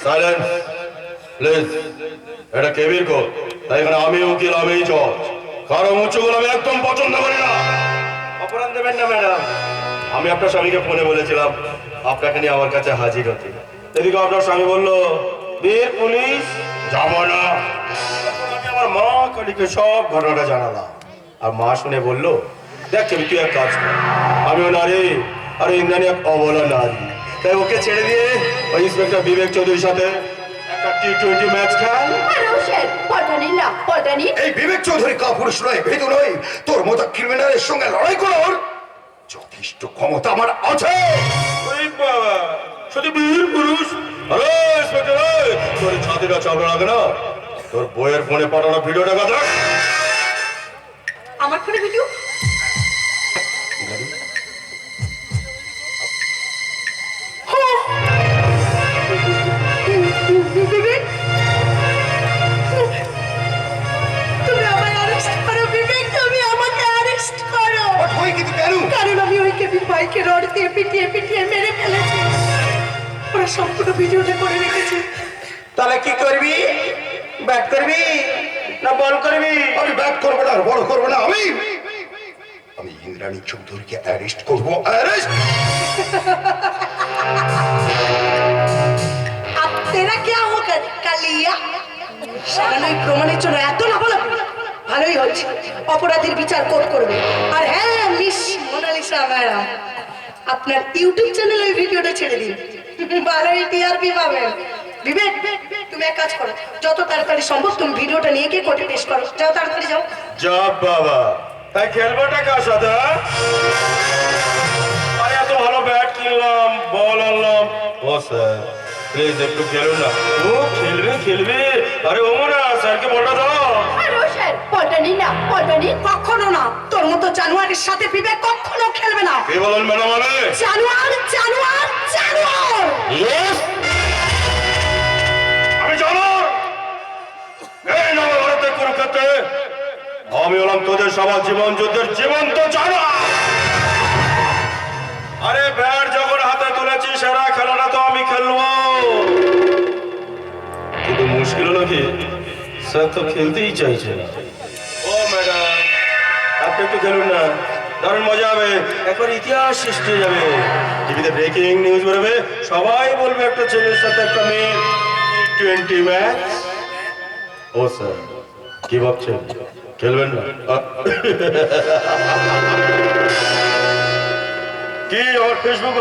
Silence please. এটা কেবির code, তাই এখানে আমি উকিল, আমি জজ। কারো মুচুগুলো আমি একদম পছন্দ করি না। অপরাধ দেবেন না ম্যাডাম। আমি আপনার স্বামীকে ফোনে বলেছিলাম আপনাকে নিয়ে আমার কাছে হাজির হতে। এদিকে আপনার স্বামী বললো বীর পুলিশ যাব না। আমি আমার মা কালীকে সব ঘটনাটা জানালাম, আর মা শুনে বললো দেখ তুমি তুই এক কাজ কর, আমিও নারী আর ইন্দ্রাণী এক অবলা নারী, তাই ওকে ছেড়ে দিয়ে ওই ইন্সপেক্টর বিবেক চৌধুরীর সাথে একটা টি-20 ম্যাচ খেল। এই বিবেক চৌধুরী কাপুরুষ নয়, ভেতু নয়, তোর মতো ক্রিমিনালের সঙ্গে লড়াই করার যথেষ্ট ক্ষমতা আমার আছে। ওই বাবা শুধু বীর পুরুষ। আরে ইন্সপেক্টর তোর ছাতিটা চাপড়া লাগে না? তোর বইয়ের ফোনে পাঠানো ভিডিওটা কথা। আমার ফোনে ভিডিও? বিবেক, তুমি আমায় অ্যারেস্ট করো। বিবেক, তুমি আমাকে অ্যারেস্ট করো। ওই কিন্তু কেন? কারণ আমি ওই কেবিন ভাইকে রড দিয়ে পিটিয়ে পিটিয়ে মেরে ফেলেছি। ওরা সম্পূর্ণ ভিডিওটা করে রেখেছে। তাহলে কি করবি? ব্যাট করবি না বল করবি? আমি ব্যাট করবো না, আর বড় করবো না। আমি ইন্দ্রাণী চৌধুরীকে অ্যারেস্ট করবো। অ্যারেস্ট? अब तेरा क्या होगा कालिया? সারানোই প্রমাণের জন্য এত লাফালাফি? ভালোই হচ্ছে, অপরাধীর বিচার কোর্ট করবে। আর হ্যাঁ মিস মোনালিসা ম্যাডাম, আপনার ইউটিউব চ্যানেলে ওই ভিডিওটা ছেড়ে দিন, ভালোই টিআরপি পাবেন। বিবেক, তুমি এক কাজ করো, যত তাড়াতাড়ি সম্ভব তুমি ভিডিওটা নিয়ে গিয়ে কোর্টে পেশ করো। যাও, তাড়াতাড়ি যাও। যা বাবা, তাই খেলবোটা কার সাথে? আরে এত ভালো ব্যাট কিনলাম, বল আনলাম। ও স্যার প্লিজ একটু খেলুন না। ও খেলবে খেলবে। আরে ও না, স্যারকে বলটা দাও। কখনো না, তোর মতো জানোয়ারের সাথে বিবেক কখনো খেলবে না। কি বলেন ম্যাডাম? মানে জানোয়ার জানোয়ার জানোয়ার। আমি জানোয়ার? এই নবভারতের কুরুক্ষেত্রে আমি হলাম তোদের সবার জীবন যুদ্ধের জীবন্ত জানোয়ার। আরে ব্যাট যখন হাতে তুলেছি সেরা খেলাটা তো আমি খেলবো, কিন্তু মুশকিল হলো কি স্যার তো খেলতেই চাইছে না। ও ম্যাডাম আপনি একটু খেলুন না, দারুণ মজা হবে, একবার ইতিহাস সৃষ্টি হয়ে যাবে, টিভিতে ব্রেকিং নিউজ বেরোবে, সবাই বলবে একটা ছেলের সাথে একটা মেয়ে টি-20 ম্যাচ। ও স্যার কি ভাবছেন, খেলবেন না? কি আমার ফেসবুক